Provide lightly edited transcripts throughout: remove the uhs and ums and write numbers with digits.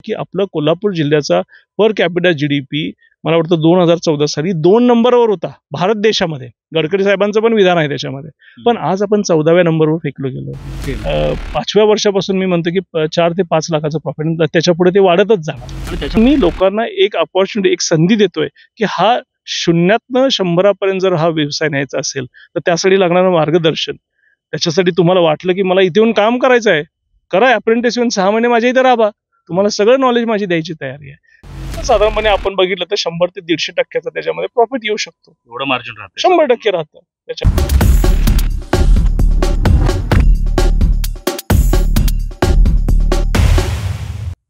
की आपलं कोल्हापूर जिल्ह्याचा पर कॅपिटा GDP मला वाटतं 2014 साली 2 नंबरवर होता भारत देशामध्ये. गडकरी साहेबांचं पण विधान आहे त्याच्यामध्ये. पण आज आपण 14व्या नंबरवर फेकलो गेलो. 5व्या वर्षापासून मी म्हणतो की 4 ते 5 लाखाचं प्रॉफिट, त्याच्या पुढे ते वाढतच जाणार. मी लोकांना एक अपॉर्च्युनिटी, एक संधी देतोय की हा शून्यातनं 100पर्यंत जर हा व्यवसाय न्यायचा असेल तर त्यासाठी लागणारं मार्गदर्शन, त्याच्यासाठी तुम्हाला वाटलं की मला इथे येऊन काम करायचं आहे, करा अप्रेंटिस येऊन 6 महिने माझ्या इथे राहा, तुम्हाला सगळं नॉलेज माझी द्यायची तयारी आहे. साधारणपणे आपण बघितलं तर 100 ते 150% त्याच्यामध्ये प्रॉफिट येऊ शकतो. एवढं मार्जिन राहतं, 100% राहतं त्याच्यात.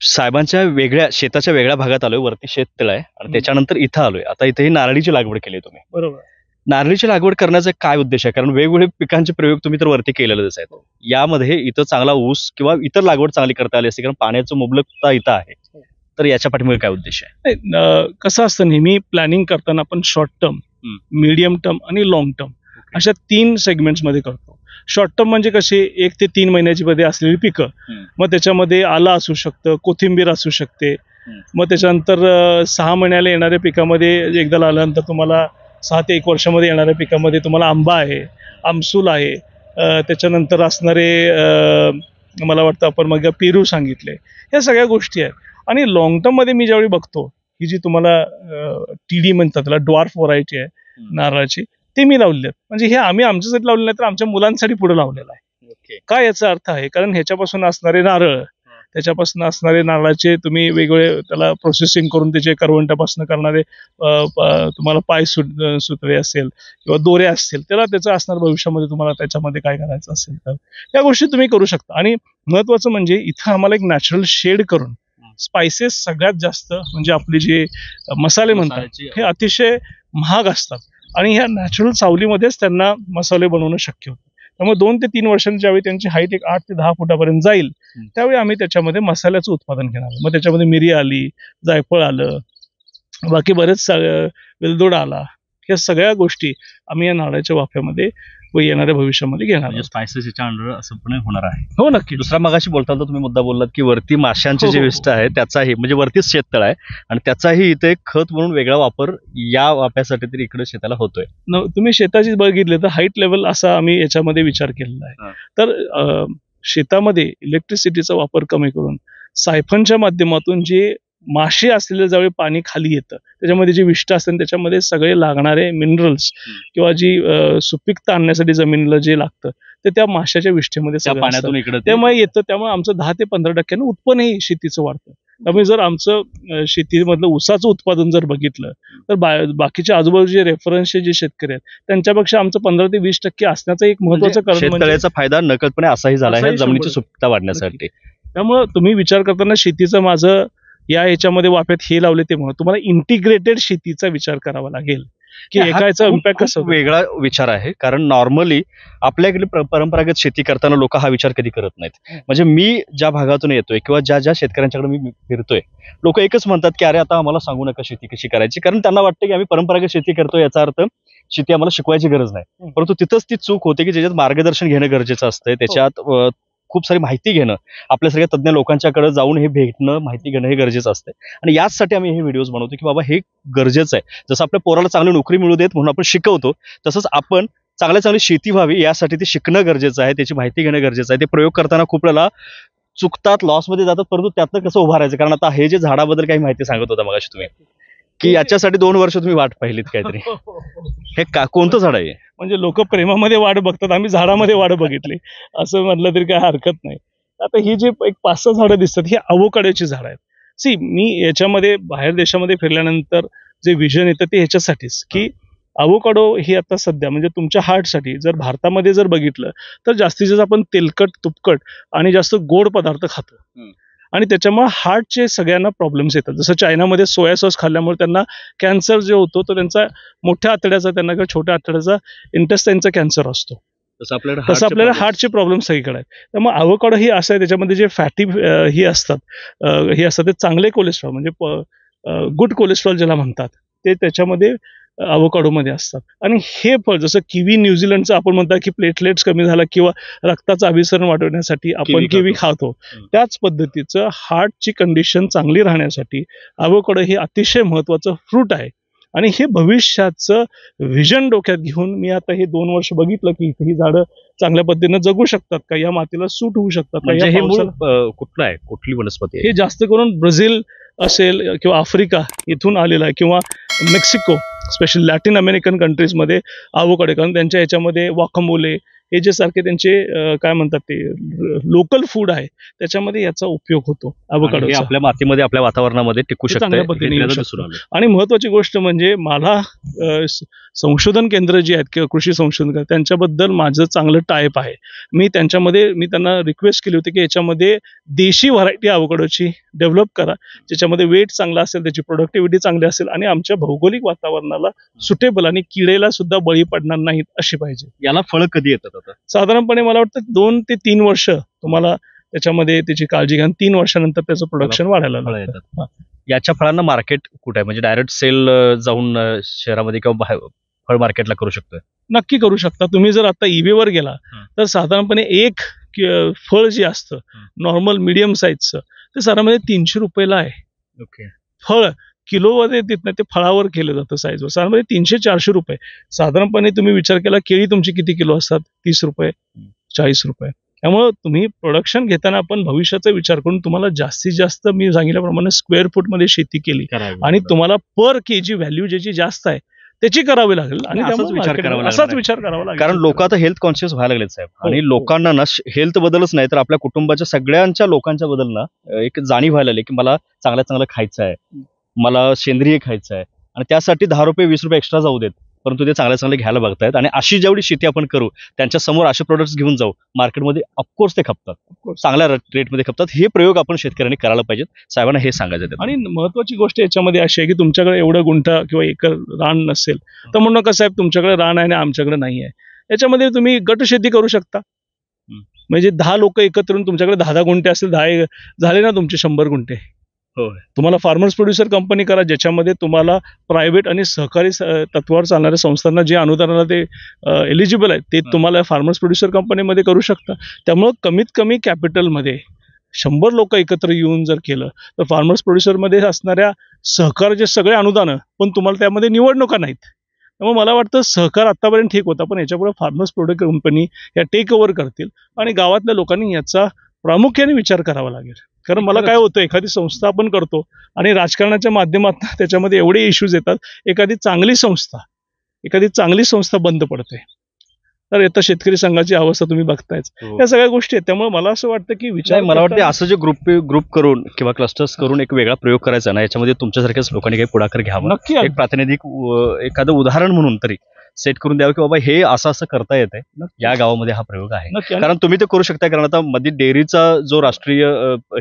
साहेबांच्या वेगळ्या शेताच्या वेगळ्या भागात आलोय, वरती शेततळ आहे आणि त्याच्यानंतर इथं आलोय. आता इथे ही नारळीची लागवड केली तुम्ही. बरोबर. नारळीची लागवड करण्याचा काय उद्देश आहे? कारण वेगवेगळे पिकांचे प्रयोग तुम्ही तर वरती केलेलेच आहेत. यामध्ये इथं चांगला ऊस किंवा इतर लागवड चांगली करता आली असते, कारण पाण्याचं मुबलकता इथं आहे. तर याच्या पाठीमागे काय उद्देश आहे? कसं असतं, नेहमी प्लॅनिंग करताना आपण शॉर्ट टर्म, मीडियम टर्म आणि लॉंग टर्म अशा 3 सेगमेंट्समध्ये करतो. शॉर्ट टर्म म्हणजे कसे 1 ते 3 महिन्याची मध्ये असलेली पिकं. मग त्याच्यामध्ये आलं असू शकतं, कोथिंबीर असू शकते. मग त्याच्यानंतर 6 महिन्याला येणाऱ्या पिकामध्ये एकदा आल्यानंतर तुम्हाला 6 ते 1 वर्षामध्ये येणाऱ्या पिकामध्ये तुम्हाला आंबा आहे, आमसूल आहे, त्याच्यानंतर असणारे मला वाटतं आपण मग पेरू सांगितले. ह्या सगळ्या गोष्टी आहेत. आणि लॉंग टर्ममध्ये मी ज्यावेळी बघतो ही जी तुम्हाला TD म्हणतात, त्याला ड्वार्फ व्हरायटी आहे नारळाची, ते मी लावलेले आहेत. म्हणजे हे आम्ही आमच्यासाठी लावलेलं नाही तर आमच्या मुलांसाठी पुढे लावलेलं आहे. काय याचा अर्थ आहे? कारण ह्याच्यापासून असणारे नारळ, त्याच्यापासून असणारे नारळाचे तुम्ही वेगवेगळे त्याला प्रोसेसिंग करून त्याचे करवंटापासून करणारे तुम्हाला पाय सुतळे असेल किंवा दोरे असतील, त्याला त्याचं असणार भविष्यामध्ये तुम्हाला त्याच्यामध्ये काय करायचं असेल तर या गोष्टी तुम्ही करू शकता. आणि महत्वाचं म्हणजे इथं आम्हाला एक नॅचरल शेड करून स्पायसेस सगळ्यात जास्त म्हणजे आपले जे मसाले म्हणतात हे अतिशय महाग असतात आणि ह्या नॅचरल सावलीमध्येच त्यांना मसाले बनवणं शक्य होतं. त्यामुळे 2 ते 3 वर्षांनी ज्यावेळी त्यांची हाईट एक 8 ते 10 फुटापर्यंत जाईल त्यावेळी आम्ही त्याच्यामध्ये मसाल्याचं उत्पादन घेणार. मग त्याच्यामध्ये मिरी आली, जायफळ आलं, बाकी बरेच वेलदोडा आला, ह्या सगळ्या गोष्टी आम्ही या नारळाच्या वाफ्यामध्ये व येणाऱ्या भविष्यामध्ये घेणार. स्पायसेस याच्या अंडर असं पण होणार आहे. हो, नक्की. दुसरा मगाशी बोलताना तुम्ही मुद्दा बोललात की वरती माशांचे जे विष्ट आहे त्याचाही म्हणजे वरतीच शेततळ आहे आणि त्याचाही इथे एक खत म्हणून वेगळा वापर या वाफ्यासाठी तरी इकडे शेताला होतोय. तुम्ही शेताची बघितले तर हाईट लेवल असा आम्ही याच्यामध्ये विचार केलेला आहे. तर शेतामध्ये इलेक्ट्रिसिटीचा वापर कमी करून सायफनच्या माध्यमातून जे मासे असलेले ज्यावेळी पाणी खाली येतं त्याच्यामध्ये जे विष्ट असतात त्याच्यामध्ये सगळे लागणारे मिनरल्स किंवा जी सुपीकता आणण्यासाठी जमिनीला जे लागतं ते त्या माशाच्या विष्ठेमध्ये पाण्यातून इकडे त्यामुळे येतं. त्यामुळे आमचं 10 ते 15% उत्पन्नही शेतीचं वाढतं. त्यामुळे जर आमचं शेतीमधलं ऊसाचं उत्पादन जर बघितलं तर बाकीच्या आजूबाजूचे रेफरन्सचे जे शेतकरी आहेत त्यांच्यापेक्षा आमचं 15 ते 20% असण्याचं एक महत्वाचं कारण शेततळ्याचा फायदा नकळतपणे असाही झाला आहे जमिनीची सुपीकता वाढण्यासाठी. त्यामुळे तुम्ही विचार करताना शेतीचं माझं या याच्यामध्ये वाफ्यात हे लावले ते म्हणून तुम्हाला इंटिग्रेटेड शेतीचा विचार करावा लागेल की एकाचा इम्पॅक्ट कसं. वेगळा विचार आहे कारण नॉर्मली आपल्याकडे परंपरागत शेती करताना लोक हा विचार कधी करत नाहीत. म्हणजे मी ज्या भागातून येतोय किंवा ज्या शेतकऱ्यांच्याकडे मी फिरतोय लोक एकच म्हणतात की अरे आता आम्हाला सांगू नका शेती कशी करायची, कारण त्यांना वाटतं की आम्ही परंपरागत शेती करतोय याचा अर्थ शेती आम्हाला शिकवायची गरज नाही. परंतु तिथंच ती चूक होते की ज्याच्यात मार्गदर्शन घेणं गरजेचं असतं, त्याच्यात खूप सारी माहिती घेणं, आपल्या सगळ्या तज्ज्ञ लोकांच्याकडे जाऊन हे भेटणं, माहिती घेणं हे गरजेचं असतं. आणि याचसाठी आम्ही हे व्हिडिओज बनवतो की बाबा हे गरजेचं आहे. जसं आपल्या पोराला चांगली नोकरी मिळू देत म्हणून आपण शिकवतो, तसंच आपण चांगली शेती व्हावी यासाठी ते शिकणं गरजेचं आहे, त्याची माहिती घेणं गरजेचं आहे. ते प्रयोग करताना खूप वेळेला चुकतात, लॉसमध्ये जातात, परंतु त्यातनं कसं उभारायचं. कारण आता हे जे झाडाबद्दल काही माहिती सांगत होता मगाशी तुम्ही की याच्यासाठी 2 वर्ष तुम्ही वाट पाहिलीत काहीतरी. हे कोणतं झाड आहे? म्हणजे लोक प्रेमामध्ये वाढ बघतात, आम्ही झाडामध्ये वाढ बघितली असं म्हटलं तरी काय हरकत नाही. आता ही जे एक 5-6 झाडं दिसतात ही अवोकाडोची झाडं आहेत. सी मी याच्यामध्ये बाहेर देशामध्ये फिरल्यानंतर जे विजन येतं ते ह्याच्यासाठीच की अवोकाडो ही आता सध्या म्हणजे तुमच्या हार्टसाठी जर भारतामध्ये जर बघितलं तर जास्तीत जास्त आपण तेलकट, तुपकट आणि जास्त गोड पदार्थ खातो आणि त्याच्यामुळे हार्टचे सगळ्यांना प्रॉब्लेम्स येतात. जसं चायनामध्ये सोया सॉस खाल्ल्यामुळे त्यांना कॅन्सर जो होतो तो त्यांचा मोठ्या आतड्याचा त्यांना किंवा छोट्या आतड्याचा इंटेस्टाईनचा कॅन्सर असतो. तसं आपल्याला हार्टचे प्रॉब्लेम सगळीकडे आहेत. त्यामुळे अवोकाडो ही असं आहे त्याच्यामध्ये जे फॅटी हे असतात ते चांगले कोलेस्ट्रॉल म्हणजे गुड कोलेस्ट्रॉल ज्याला म्हणतात ते त्याच्यामध्ये अवोकाडोमध्ये असतात. आणि हे फळ जसं किवी न्यूझीलंडचं आपण म्हणता की प्लेटलेट्स कमी झाला किंवा रक्ताचं अभिसरण वाढवण्यासाठी आपण किवी खातो, त्याच पद्धतीचं हार्टची कंडिशन चांगली राहण्यासाठी अवोकाडो हे अतिशय महत्त्वाचं फ्रूट आहे. आणि हे भविष्याचं व्हिजन डोक्यात घेऊन मी आता हे 2 वर्ष बघितलं की इथे ही झाडं चांगल्या पद्धतीनं जगू शकतात का, या मातीला सूट होऊ शकतात का, म्हणजे या हे मूळ पावसाला- कुठलं आहे, कुठली वनस्पती आहे? हे जास्त करून ब्राझील असेल किंवा आफ्रिका इथून आलेला आहे किंवा मेक्सिको, स्पेशली लॅटिन अमेरिकन कंट्रीजमध्ये अवोकाडो, कारण त्यांच्या याच्यामध्ये वाकामोले हे जे सारखे त्यांचे काय म्हणतात ते लोकल फूड आहे, त्याच्यामध्ये याचा उपयोग होतो आणि हे अवोकाडोचा. आपल्या मातीमध्ये, आपल्या वातावरणामध्ये टिकू ते शकतं, चांगल्या पद्धतीने येऊ दिसून आलं. आणि महत्त्वाची गोष्ट म्हणजे मला संशोधन केंद्र जी आहेत किंवा कृषी संशोधन केंद्र त्यांच्याबद्दल माझं चांगलं टाईप आहे. मी त्यांना रिक्वेस्ट केली होती की याच्यामध्ये देशी व्हरायटी अवोकाडोची डेव्हलप करा, ज्याच्यामध्ये वेट चांगला असेल, त्याची प्रोडक्टिव्हिटी चांगली असेल आणि आमच्या भौगोलिक वातावरणाला सुटेबल आणि किडेला सुद्धा बळी पडणार नाहीत अशी पाहिजे. याला फळं कधी येतात आता? साधारणपणे मला वाटतं 2 ते 3 वर्ष तुम्हाला त्याच्यामध्ये त्याची काळजी घ्या, 3 वर्षानंतर त्याचं प्रोडक्शन वाढायला फळं लागतं. येतात. याच्या फळांना मार्केट कुठे आहे? म्हणजे डायरेक्ट सेल जाऊन शहरामध्ये किंवा फळ मार्केटला करू शकतोय? नक्की करू शकता. तुम्ही जर आता ईबेवर गेला तर साधारणपणे एक फळ जे असतं नॉर्मल मीडियम साईजचं ते साधारणपणे 300 रुपयाला आहे. ओके. फळ किलोमध्ये देत नाही, ते फळावर केलं जातं साईजवर, साधारणपणे 300-400 रुपये. साधारणपणे तुम्ही विचार केला केळी तुमची किती किलो असतात? 30 रुपये, 40 रुपये. त्यामुळं तुम्ही प्रोडक्शन घेताना आपण भविष्याचा विचार करून तुम्हाला जास्तीत जास्त मी सांगितल्याप्रमाणे स्क्वेअर फूटमध्ये शेती केली आणि तुम्हाला पर केजी व्हॅल्यू ज्याची जास्त आहे त्याची करावी लागेल आणि असाच त्यामुळे विचार market करावा मध्ये लागणार असाच विचार करावा लागेल. कारण लोक आता हेल्थ कॉन्शियस व्हायला लागलेत साहेब, हो, आणि हो. लोकांना ना हेल्थ बद्दलच नाही तर आपल्या कुटुंबाच्या सगळ्यांच्या लोकांच्या बद्दल ना एक जाणीव व्हायला लागली की मला चांगलं चांगलं खायचं आहे, मला सेंद्रिय खायचं आहे, आणि त्यासाठी 10 रुपये 20 रुपये एक्स्ट्रा जाऊ देत, परंतु ते चांगले चांगले घ्यायला बघतायत. आणि अशी जेवढी शेती आपण करू त्यांच्या समोर असे प्रोडक्ट्स घेऊन जाऊ मार्केटमध्ये, ऑफकोर्स ते खपतात, चांगल्या रेटमध्ये खपतात. हे प्रयोग आपण शेतकऱ्यांनी करायला पाहिजेत. साहेबांना हे सांगायचं आहे. आणि महत्वाची गोष्ट याच्यामध्ये अशी आहे की तुमच्याकडे एवढं गुंठा किंवा एकर रान नसेल तर म्हणू नका साहेब तुमच्याकडे रान आहे आणि आमच्याकडे नाही आहे. याच्यामध्ये तुम्ही गट शेती करू शकता. म्हणजे 10 लोक एकत्र येऊन तुमच्याकडे 10 गुंठे असतील, 10 झाले ना तुमचे 100 गुंठे. तुम्हाला फार्मर्स प्रोड्युसर कंपनी करा, ज्याच्यामध्ये तुम्हाला प्रायव्हेट आणि सहकारी तत्वावर चालणाऱ्या संस्थांना जे अनुदानाला ते एलिजिबल आहेत ते तुम्हाला फार्मर्स प्रोड्युसर कंपनीमध्ये करू शकता. त्यामुळं कमीत कमी कॅपिटलमध्ये 100 लोक एकत्र येऊन जर केलं तर फार्मर्स प्रोड्युसरमध्ये असणाऱ्या सहकारचे सगळे अनुदानं पण तुम्हाला त्यामध्ये निवडणुका नाहीत. त्यामुळे मला वाटतं सहकार आतापर्यंत ठीक होता, पण याच्यापुढे फार्मर्स प्रोडक्ट कंपनी या टेक ओव्हर करतील आणि गावातल्या लोकांनी याचा प्रामुख्याने विचार करावा लागेल. कारण मला काय होतं, एखादी संस्था आपण करतो आणि राजकारणाच्या माध्यमातून त्याच्यामध्ये एवढे इश्यूज येतात, एखादी चांगली संस्था बंद पडते. तर आता शेतकरी संघाची अवस्था तुम्ही बघतायच. या सगळ्या गोष्टी आहेत. त्यामुळे मला असं वाटतं की मला वाटतं असं जे ग्रुप करून किंवा क्लस्टर्स करून एक वेगळा प्रयोग करायचा ना, याच्यामध्ये तुमच्यासारख्याच लोकांनी काही पुढाकार घ्यावा, नक्की एक प्रातिनिधिक एखादं उदाहरण म्हणून तरी सेट करून द्यावं की बाबा हे असं असं करता येत आहे, या गावामध्ये हा प्रयोग आहे. कारण तुम्ही ते करू शकता, कारण आता मध्ये डेअरीचा जो राष्ट्रीय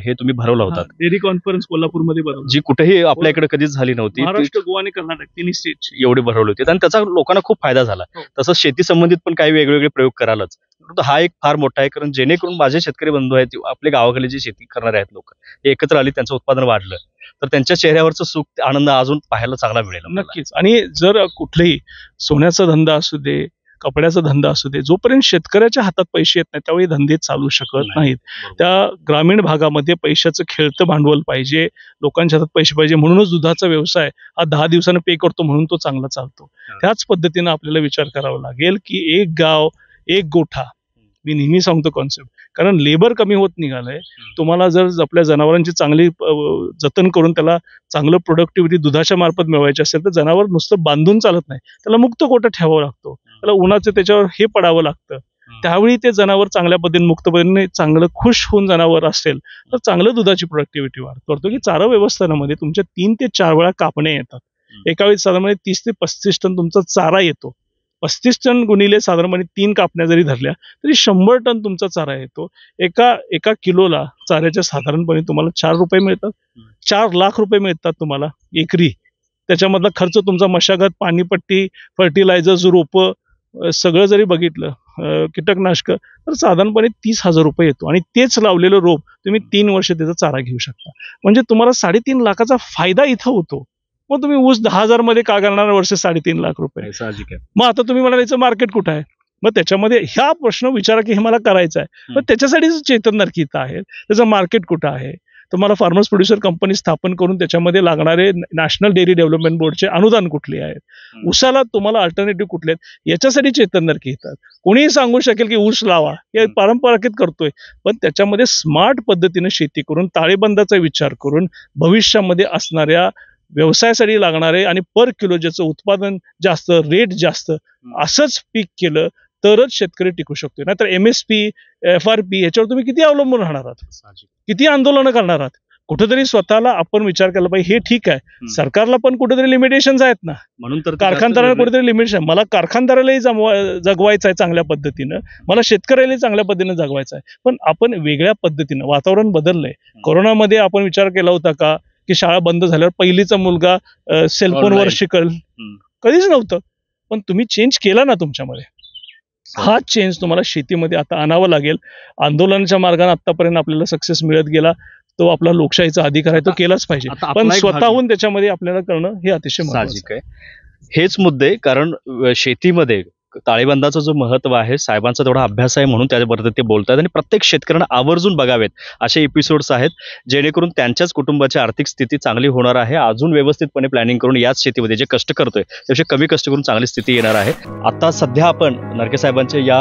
हे तुम्ही भरवला होता, डेअरी कॉन्फरन्स कोल्हापूरमध्ये भरवली, जी कुठेही आपल्या इकडे कधीच झाली नव्हती. महाराष्ट्र, गोवा आणि कर्नाटक तिन्ही स्टेट एवढे भरवले होते आणि त्याचा लोकांना खूप फायदा झाला. तसंच शेती संबंधित पण काही वेगवेगळे प्रयोग करायलाच, हा एक फार मोठा आहे. कारण जेणेकरून माझे शेतकरी बंधू आहेत, आपल्या गावाकडे जे शेती करणारे आहेत लोक, हे एकत्र आली, त्यांचं उत्पादन वाढलं तर त्यांच्या चेहऱ्यावरचं सुख, आनंद अजून पाहायला चांगला मिळेल. नक्कीच. आणि जर कुठलेही सोन्याचा धंदा असू दे, कपड्याचा धंदा असू दे, जोपर्यंत शेतकऱ्याच्या हातात पैसे येत नाही त्यावेळी धंदे चालू शकत नाहीत. त्या ग्रामीण भागामध्ये पैशाचं खेळतं भांडवल पाहिजे, लोकांच्या हातात पैसे पाहिजे. म्हणूनच दुधाचा व्यवसाय हा 10 दिवसानं पे करतो, म्हणून तो चांगला चालतो. त्याच पद्धतीनं आपल्याला विचार करावा लागेल की एक गाव एक गोठा, मी नेहमी सांगतो कॉन्सेप्ट, कारण लेबर कमी होत निघालंय. तुम्हाला जर आपल्या जनावरांची चांगली जतन करून त्याला चांगलं प्रोडक्टिव्हिटी दुधाच्या मार्फत मिळवायची असेल तर जनावर नुसतं बांधून चालत नाही, त्याला मुक्त गोठा ठेवावा लागतो, त्याला उन्हाचं त्याच्यावर हे पडावं लागतं. त्यावेळी ते जनावर चांगल्या पद्धतीने मुक्त पद्धतीने चांगलं खुश होऊन जनावर असेल तर चांगलं दुधाची प्रोडक्टिव्हिटी वाढतो. की चारा व्यवस्थापनामध्ये तुमच्या 3 ते 4 वेळा कापण्या येतात. एका वेळी साधारणपणे 30 ते 35 टन तुमचा चारा येतो. 35 टन गुणिले साधारणपणे 3 कापण्या जरी धरल्या तरी 100 टन तुमचा चारा येतो. एका किलोला चाऱ्याच्या साधारणपणे तुम्हाला 4 रुपये मिळतात. 4 लाख रुपये मिळतात तुम्हाला एकरी. त्याच्यामधला खर्च तुमचा मशागत, पाणीपट्टी, फर्टिलायझर्स, रोपं सगळं जरी बघितलं, कीटकनाशक, तर साधारणपणे 30,000 रुपये येतो. आणि तेच लावलेलं रोप तुम्ही 3 वर्ष त्याचा चारा घेऊ शकता. म्हणजे तुम्हाला 3.5 लाखाचा फायदा इथं होतो. मग तुम्ही ऊस 10,000 मध्ये का करणार वर्ष 3.5 लाख रुपये? साहजिक आहे. मग आता तुम्ही म्हणाल याचं मार्केट कुठं आहे? मग त्याच्यामध्ये ह्या प्रश्न विचारा की हे मला करायचं आहे. मग त्याच्यासाठीच चेतन नरकीता आहे. त्याचं मार्केट कुठं आहे? तर मला फार्मर्स प्रोड्युसर कंपनी स्थापन करून त्याच्यामध्ये लागणारे नॅशनल डेअरी डेव्हलपमेंट बोर्डचे अनुदान कुठले आहेत, ऊसाला तुम्हाला अल्टरनेटिव्ह कुठले आहेत, याच्यासाठी चेतन नरकी येतात. कोणीही सांगू शकेल की ऊस लावा, हे पारंपरिक करतोय, पण त्याच्यामध्ये स्मार्ट पद्धतीने शेती करून ताळेबंदाचा विचार करून भविष्यामध्ये असणाऱ्या व्यवसायासाठी लागणारे आणि पर किलो ज्याचं उत्पादन जास्त, रेट जास्त, असंच पीक केलं तरच शेतकरी टिकू शकतो. नाहीतर MSP, FRP याच्यावर तुम्ही किती अवलंबून राहणार आहात, किती आंदोलनं करणार आहात? कुठेतरी स्वतःला आपण विचार केला पाहिजे. हे ठीक आहे, सरकारला पण कुठेतरी लिमिटेशन्स आहेत ना, म्हणून तर कारखानदाराला कुठेतरी लिमिटेशन. मला कारखानदारालाही जगवायचं आहे चांगल्या पद्धतीनं, मला शेतकऱ्यालाही चांगल्या पद्धतीनं जगवायचं आहे, पण आपण वेगळ्या पद्धतीनं. वातावरण बदललंय. कोरोनामध्ये आपण विचार केला होता का की शाळा बंद झाल्यावर पहिलीचा मुलगा सेलफोनवर शिकल? कधीच नव्हतं. पण तुम्ही चेंज केला ना तुमच्यामध्ये. हा चेंज तुम्हाला शेतीमध्ये आता आणावा लागेल. आंदोलनाच्या मार्गाने आतापर्यंत आपल्याला सक्सेस मिळत गेला, तो आपला लोकशाहीचा अधिकार आहे, तो केलाच पाहिजे. पण स्वतःहून त्याच्यामध्ये आपल्याला करणं हे अतिशय साहजिक आहे. हेच मुद्दे, कारण शेतीमध्ये ताळेबंदाचं जो महत्व आहे, साहेबांचा तेवढा अभ्यास आहे म्हणून त्याबद्दल ते बोलतात. आणि प्रत्येक शेतकऱ्यांना आवर्जून बघावेत असे एपिसोड्स आहेत, जेणेकरून त्यांच्याच कुटुंबाची आर्थिक स्थिती चांगली होणार आहे. अजून व्यवस्थितपणे प्लॅनिंग करून याच शेतीमध्ये जे कष्ट करतोय त्यापेक्षा कमी कष्ट करून चांगली स्थिती येणार आहे. आता सध्या आपण नरके साहेबांच्या या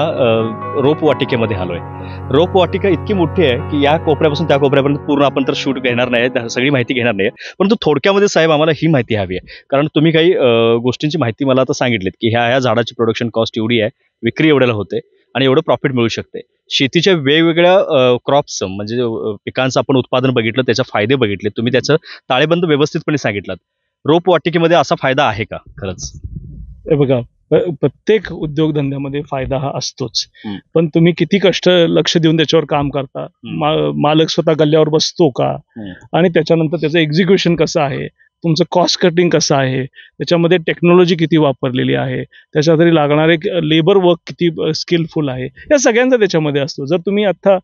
रोपवाटिकेमध्ये आलोय. रोपवाटिका इतकी मोठी आहे की या कोपऱ्यापासून त्या कोपऱ्यापर्यंत पूर्ण आपण तर शूट घेणार नाही, सगळी माहिती घेणार नाही, परंतु थोडक्यामध्ये साहेब आम्हाला ही माहिती हवी आहे. कारण तुम्ही काही गोष्टींची माहिती मला आता सांगितलीत की ह्या झाडाची प्रोडक्शन कॉस्ट एवढी आहे, विक्री एवढ्याला होते आणि एवढं प्रॉफिट मिळू शकते. शेतीच्या वेगवेगळ्या क्रॉप्स म्हणजे पिकांचं आपण उत्पादन बघितलं, त्याचे फायदे बघितले, तुम्ही त्याचं ताळेबंद व्यवस्थितपणे सांगितलं. रोपवाटिकेमध्ये असा फायदा आहे का खरंच? हे बघा, प्रत्येक उद्योगधंद्यामध्ये फायदा हा असतोच, पण तुम्ही किती कष्ट लक्ष देऊन त्याच्यावर काम करता, मालक स्वतः गल्ल्यावर बसतो का, आणि त्याच्यानंतर त्याचं एक्झिक्युशन कसं आहे, तुमचं कॉस्ट कटिंग कसं आहे, त्याच्यामध्ये टेक्नॉलॉजी किती वापरलेली आहे, त्याच्यासाठी लागणारे लेबर वर्क किती स्किलफुल आहे, या सगळ्यांचा त्याच्यामध्ये असतो. जर तुम्ही आता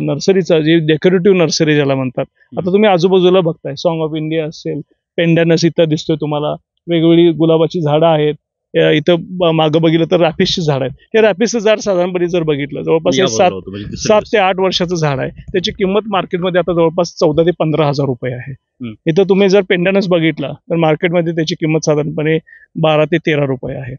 नर्सरीचा जे डेकोरेटिव्ह नर्सरी ज्याला म्हणतात, आता तुम्ही आजूबाजूला बघताय, सॉंग ऑफ इंडिया असेल, पेंडॅनस इथं दिसतोय तुम्हाला, वेगवेगळी गुलाबाची झाडं आहेत, इथं मागं बघितलं तर रॅपिसची झाड आहेत. हे रॅपिसचं झाड साधारणपणे जर बघितलं जवळपास 7 ते 8 वर्षाचं झाड आहे. त्याची किंमत मार्केटमध्ये आता जवळपास 14 ते 15,000 रुपये आहे. इथं तुम्ही जर पेंडॅनस बघितला तर मार्केटमध्ये त्याची किंमत साधारणपणे 12 ते 13 रुपये आहे.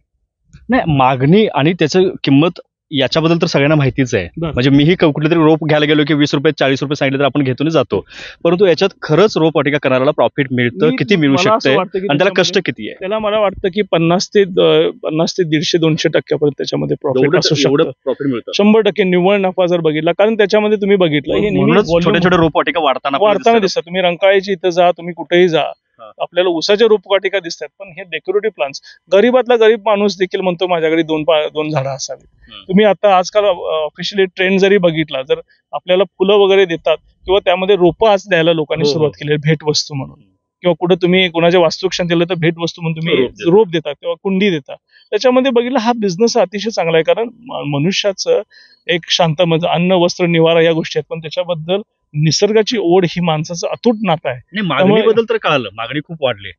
नाही, मागणी आणि त्याचं किंमत याच्याबद्दल तर सगळ्यांना माहितीच आहे. म्हणजे मीही कुठले तरी रोप घ्यायला गेलो की 20 रुपये 40 रुपये सांगितले तर आपण घेतून जातो, परंतु याच्यात खरंच रोपवाटिका करणाऱ्याला प्रॉफिट मिळतं, किती मिळू शकते आणि त्याला कष्ट किती आहे? त्याला मला वाटतं की 50 ते 150-200% त्याच्यामध्ये प्रॉफिट असू शकतं. प्रॉफिट मिळतं 100% निव्वळ नफा जर बघितला. कारण त्याच्यामध्ये तुम्ही बघितलं हे छोट्या छोट्या रोपवाटिका वाढताना दिसतात. तुम्ही रंकाळ्याची इथं जा, तुम्ही कुठेही जा, आपल्याला ऊसाच्या रोपवाटिका दिसतात, पण हे डेकोरेटिव्ह प्लांट्स, गरीबातला गरीब माणूस देखील म्हणतो माझ्याकडे 2 झाडं असावी. तुम्ही आता आजकाल ऑफिशियली ट्रेंड जरी बघितला, जर आपल्याला फुलं वगैरे देतात किंवा त्यामध्ये रोपं आज द्यायला लोकांनी सुरुवात केली आहे भेट वस्तू म्हणून, किंवा कुठे तुम्ही कोणाच्या वास्तुक्षण दिलं तर भेट वस्तू म्हणून तुम्ही रोप देता किंवा कुंडी देता. त्याच्यामध्ये बघितलं हा बिझनेस अतिशय चांगला आहे, कारण मनुष्याचं एक शांत म्हणजे अन्न, वस्त्र, निवारा या गोष्टी आहेत, पण त्याच्याबद्दल निसर्गाची ओढ ही माणसाचं अतूट नातं आहे. मागणीबद्दल तर कळालं, मागणी खूप वाढली.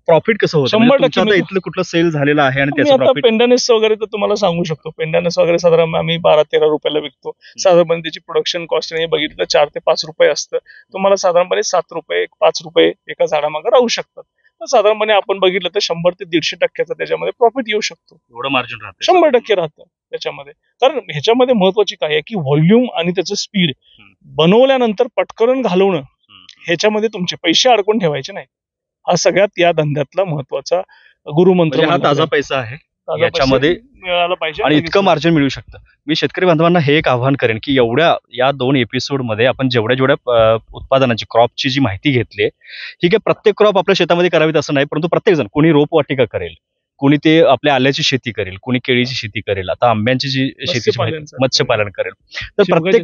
प्रॉफिट कसं होतं? 100% इथलं कुठलं सेल झालेलं आहे आणि त्याचं प्रॉफिट? पेंडॅनस वगैरे तर तुम्हाला सांगू शकतो. पेंडॅनस वगैरे साधारण आम्ही 12-13 रुपयाला विकतो. साधारणपणे त्याची प्रोडक्शन कॉस्ट बघितलं 4 ते 5 रुपये असतं. तुम्हाला साधारणपणे 7 रुपये 5 रुपये एका झाडामागे राहू शकतात. तर साधारणपणे आपण बघितलं तर 100 ते 150% त्याच्यामध्ये प्रॉफिट येऊ शकतो. एवढं मार्जिन राहतं? 100% राहतं त्याच्यामध्ये. कारण ह्याच्यामध्ये महत्वाची काय आहे की व्हॉल्यूम आणि त्याचं स्पीड. बनवल्यानंतर पटकन घालवणं, ह्याच्यामध्ये तुमचे पैसे अडकून ठेवायचे नाही. हा सगळ्यात या धंद्यातला महत्वाचा गुरुमंत्र. हा ताजा पैसा आहे याच्यामध्ये मिळाला पाहिजे आणि इतकं मार्जिन मिळू शकतं. मी शेतकरी बांधवांना हे एक आव्हान करेन की या 2 एपिसोडमध्ये आपण जेवढ्या उत्पादनाची, क्रॉपची जी माहिती घेतली आहे, ठीक आहे, प्रत्येक क्रॉप आपल्या शेतामध्ये करावीत असं नाही, परंतु प्रत्येक जण, कोणी रोपवाटिका करेल, कोणी ते आपल्या आल्याची शेती करेल, कोणी केळीची शेती करेल, आता आंब्यांची जी शेतीची मत्स्यपालन करेल, तर प्रत्येक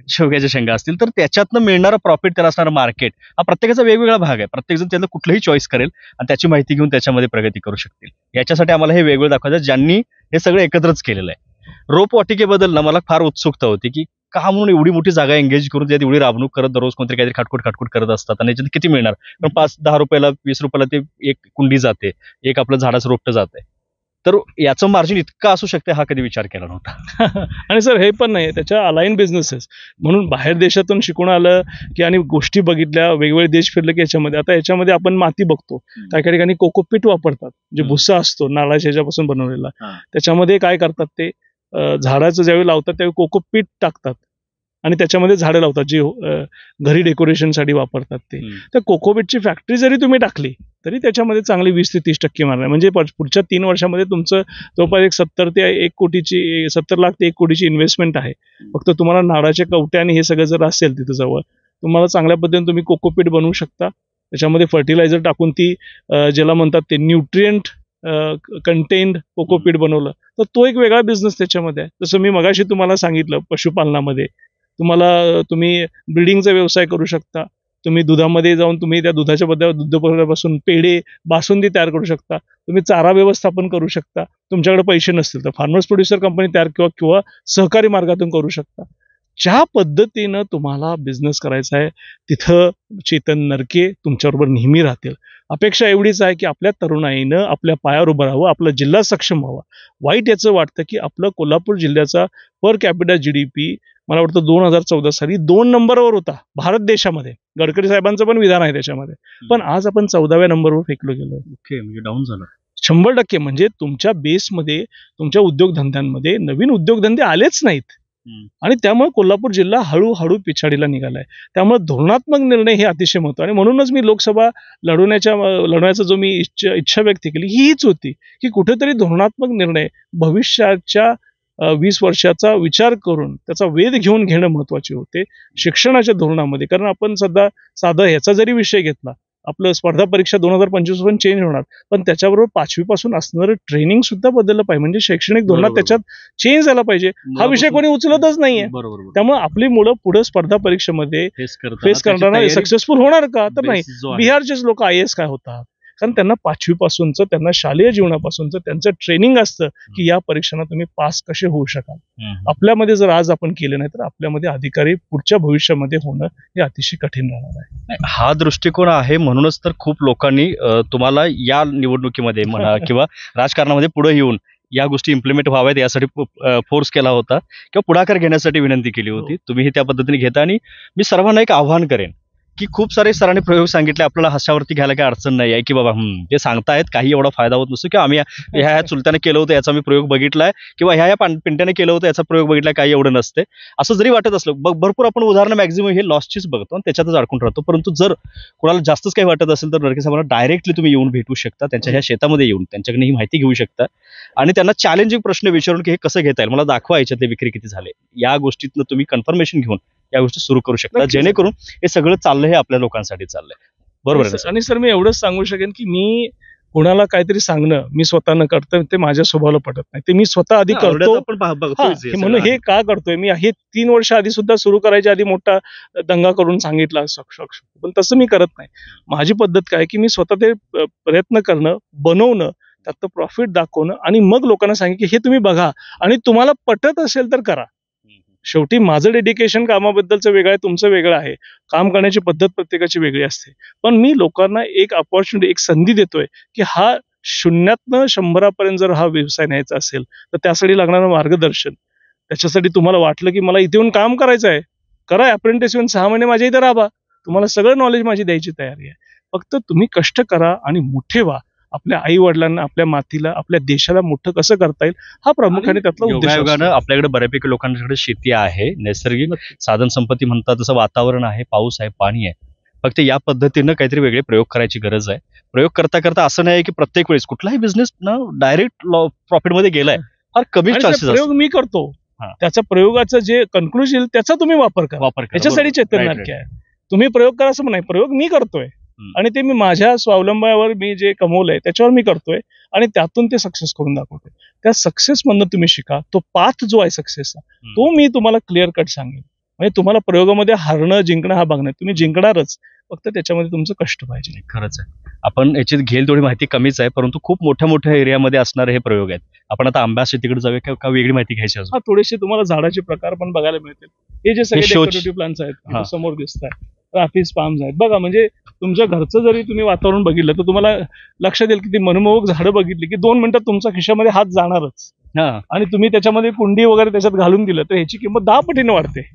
शेवग्याच्या शेंगा असतील, तर त्याच्यातनं मिळणारं प्रॉफिट, त्याला असणारं मार्केट, हा प्रत्येकाचा वेगवेगळा भाग आहे. प्रत्येक जण त्याला कुठलंही चॉईस करेल आणि त्याची माहिती घेऊन त्याच्यामध्ये प्रगती करू शकतील. याच्यासाठी आम्हाला हे वेगवेगळं दाखवायचं, ज्यांनी हे सगळं एकत्रच केलेलं आहे. रोपवाटिकेबद्दल ना मला फार उत्सुकता होती की का म्हणून एवढी मोठी जागा एंगेज करून त्यात एवढी राबणूक करत दररोज कोणतरी काहीतरी खाटखोट करत असतात आणि याच्यात किती मिळणार? पण 5-10 रुपयाला 20 रुपयाला ते एक कुंडी जाते, एक आपलं झाडाचं रोपटं जाते. तर याचं मार्जिन इतकं असू शकते हा कधी विचार केला नव्हता. आणि सर हे पण नाही, त्याच्या अलाईन बिझनेसेस म्हणून बाहेर देशातून शिकून आलं की आणि गोष्टी बघितल्या, वेगवेगळे देश फिरले की याच्यामध्ये आता याच्यामध्ये आपण माती बघतो, काही काही ठिकाणी कोकोपीट वापरतात, जे भुस्सा असतो नारळाच्या ह्याच्यापासून बनवलेला, त्याच्यामध्ये काय करतात ते झाडाचं ज्यावेळी लावतात त्यावेळी कोकोपीट टाकतात आणि त्याच्यामध्ये झाडं लावतात, जी घरी डेकोरेशनसाठी वापरतात ते. तर कोकोपीटची फॅक्टरी जरी तुम्ही टाकली तरी त्याच्यामध्ये चांगली 20 ते 30% मारणार, म्हणजे पुढच्या 3 वर्षामध्ये तुमचं जवळपास एक 70 लाख ते 1 कोटीची इन्व्हेस्टमेंट आहे. फक्त तुम्हाला नारळाच्या कवट्या आणि हे सगळं जर असेल तिथं जवळ, तुम्हाला चांगल्या पद्धतीने तुम्ही कोकोपीट बनवू शकता. त्याच्यामध्ये फर्टिलायझर टाकून ती ज्याला म्हणतात ते न्यूट्रिएंट कंटेन्ड कोकोपीट बनवलं तर तो एक वेगळा बिझनेस त्याच्यामध्ये आहे. जसं मी मगाशी तुम्हाला सांगितलं, पशुपालनामध्ये तुम्ही ब्रीडिंगचा व्यवसाय करू शकता. तुम्ही दुधामध्ये जाऊन तुम्ही त्या दुधाच्या दुधापासून पेढे, बासुंदी तयार करू शकता. तुम्ही चारा व्यवस्थापन करू शकता. तुमच्याकडे पैसे नसतील तर फार्मर्स प्रोड्युसर कंपनी तयार किंवा सहकारी मार्गातून करू शकता. ज्या पद्धतीनं तुम्हाला बिझनेस करायचा आहे तिथं चेतन नरके तुमच्याबरोबर नेहमी राहतील. अपेक्षा एवढीच आहे की आपल्या तरुणाईनं आपल्या पायावर उभं राहावं, आपला जिल्हा सक्षम व्हावा. वाईट याचं वाटतं की आपलं कोल्हापूर जिल्ह्याचा पर कॅपिटा GDP मला वाटतं 2014 साली 2 नंबरवर होता भारत देशामध्ये. गडकरी साहेबांचं पण विधान आहे त्याच्यामध्ये. पण आज आपण 14व्या नंबरवर फेकलो गेलोय. ओके, म्हणजे डाऊन झालं 100%. म्हणजे तुमच्या बेसमध्ये, तुमच्या उद्योगधंद्यांमध्ये नवीन उद्योगधंदे आलेच नाहीत आणि त्यामुळे कोल्हापूर जिल्हा हळूहळू पिछाडीला निघालाय. त्यामुळे धोरणात्मक निर्णय हे अतिशय महत्त्वाचे आणि म्हणूनच मी लोकसभा लढवण्याचा जो मी इच्छा व्यक्त केली हीच होती की कुठेतरी धोरणात्मक निर्णय भविष्याच्या 20 वर्षाचा विचार करून त्याचा वेध घेऊन घेणं महत्वाचे होते शिक्षणाच्या धोरणामध्ये. कारण आपण सध्या साधा ह्याचा जरी विषय घेतला, आपलं स्पर्धा परीक्षा 2025 पण चेंज होणार, पण त्याच्याबरोबर 5वी पासून असणारं ट्रेनिंग सुद्धा बदललं पाहिजे. म्हणजे शैक्षणिक धोरणात त्याच्यात चेंज झाला पाहिजे. हा विषय कोणी उचलतच नाहीये. त्यामुळे आपली मुलं पुढे स्पर्धा परीक्षेमध्ये फेस करताना सक्सेसफुल होणार का? तर नाही. बिहारचेच लोक IAS काय होतात? कारण त्यांना 5वी पासूनचं, त्यांना शालेय जीवनापासूनचं त्यांचं ट्रेनिंग असतं की या परीक्षांना तुम्ही पास कसे होऊ शकाल. आपल्यामध्ये जर आज आपण केले नाही तर आपल्यामध्ये अधिकारी पुढच्या भविष्यामध्ये होणं हे अतिशय कठीण राहणार आहे. हा दृष्टिकोन आहे, म्हणूनच तर खूप लोकांनी तुम्हाला या निवडणुकीमध्ये म्हणा किंवा राजकारणामध्ये पुढे येऊन या गोष्टी इम्प्लिमेंट व्हाव्यात यासाठी फोर्स केला होता किंवा पुढाकार घेण्यासाठी विनंती केली होती. तुम्ही त्या पद्धतीने घेता आणि मी सर्वांना एक आव्हान करेन की खूप सारे सरांनी प्रयोग सांगितले, आपल्याला हास्यावरती घ्यायला काही अडचण नाही आहे की बाबा ते सांगतायत काही एवढा फायदा होत नसतो किंवा आम्ही ह्या चुलत्याने केलं होतं याचा मी प्रयोग बघितलाय किंवा ह्या पिंट्याने केलं होतं याचा प्रयोग बघितलाय, काही एवढं नसते असं जरी वाटत असलं. भरपूर आपण उदाहरणं मॅक्झिमम हे लॉसचीच बघतो आणि त्याच्यातच अडकून राहतो. परंतु जर कोणाला जास्तच काही वाटत असेल तर नरके साहेबांना डायरेक्टली तुम्ही येऊन भेटू शकता, त्यांच्या ह्या शेतामध्ये येऊन त्यांच्याकडे ही माहिती घेऊ शकता आणि त्यांना चॅलेंजिंग प्रश्न विचारून की हे कसं घेता येईल, मला दाखवा याच्यातले विक्री किती झाले, या गोष्टीतनं तुम्ही कन्फर्मेशन घेऊन या गोष्टी सुरू करू शकता, जेणेकरून हे सगळं चाललंय हे आपल्या लोकांसाठी चाललंय. बरोबर आहे. आणि सर मी एवढंच सांगू शकेन की मी कोणाला काहीतरी सांगणं मी स्वतः न करतो ते माझ्या स्वभावाला पटत नाही. ते मी स्वतः आधी करतो. म्हणून हे का करतोय मी, हे 3 वर्ष आधी सुद्धा सुरू करायच्या आधी मोठा दंगा करून सांगितला, पण तसं मी करत नाही. माझी पद्धत काय की मी स्वतः ते प्रयत्न करणं, बनवणं, त्यात प्रॉफिट दाखवणं आणि मग लोकांना सांगितलं की हे तुम्ही बघा आणि तुम्हाला पटत असेल तर करा. शेवटी माझं डेडिकेशन कामाबद्दलचं वेगळं आहे, तुमचं वेगळं आहे. काम करण्याची पद्धत प्रत्येकाची वेगळी असते. पण मी लोकांना एक अपॉर्च्युनिटी, एक संधी देतोय की हा 0तनं 100पर्यंत जर हा व्यवसाय न्यायचा असेल तर त्यासाठी लागणारं मार्गदर्शन, त्याच्यासाठी तुम्हाला वाटलं की मला इथे येऊन काम करायचं आहे, करा. अप्रेंटिस येऊन 6 महिने माझ्या इथे राहा. तुम्हाला सगळं नॉलेज माझी द्यायची तयारी आहे. फक्त तुम्ही कष्ट करा आणि मोठे व्हा. आपल्या आई वडिलांना, आपल्या मातीला, आपल्या देशाला मोठं कसं करता येईल हा प्रामुख्याने त्यातला उद्देश असतो. आपल्याकडे बऱ्यापैकी लोकांकडे शेती आहे, नैसर्गिक साधन संपत्ती म्हणतात तसं वातावरण आहे, पाऊस आहे, पाणी आहे. फक्त या पद्धतीनं काहीतरी वेगळे प्रयोग करायची गरज आहे. प्रयोग करता करता असं नाही की प्रत्येक वेळेस कुठलाही बिझनेस ना डायरेक्ट प्रॉफिटमध्ये गेलाय, फार कमी चान्सेस. प्रयोग मी करतो, त्याचा प्रयोगाचं जे कन्क्लुजन येईल त्याचा तुम्ही वापर करा. याच्यासाठी चेतन नरके आहे. तुम्ही प्रयोग करा असं नाही, प्रयोग मी करतोय आणि ते मी माझ्या स्वावलंबावर मी जे कमवलंय त्याच्यावर मी करतोय आणि त्यातून ते सक्सेस करून दाखवतोय. त्या सक्सेस मधनं तुम्ही शिका. तो पाथ जो आहे सक्सेसचा तो मी तुम्हाला क्लिअर कट सांगेन. म्हणजे तुम्हाला प्रयोगामध्ये हारणं जिंकणं हा भाग नाही, तुम्ही जिंकणारच, फक्त त्याच्यामध्ये तुमचं कष्ट पाहिजे. खरंच आहे. आपण याची घेईल थोडी माहिती कमीच आहे, परंतु खूप मोठ्या मोठ्या एरियामध्ये असणारे हे प्रयोग आहेत. आपण आता आंबा शेतीकडे जाऊया का वेगळी माहिती घ्यायची अजून? हा, थोडेसे तुम्हाला झाडाचे प्रकार पण बघायला मिळतील. हे जे सगळे शोच. डेकोरेटिव्ह प्लांट्स आहेत हा. इथे समोर दिसत आहेत, राफीज पाम्स आहेत बघा. म्हणजे तुमच्या घरचं जरी तुम्ही वातावरण बघितलं तर तुम्हाला लक्षात येईल की ती मनमोहक झाडं बघितली की 2 मिनिटात तुमच्या खिशामध्ये हात जाणारच. हा. आणि तुम्ही त्याच्यामध्ये कुंडी वगैरे त्याच्यात घालून दिलं तर ह्याची किंमत 10 पटीने वाढते.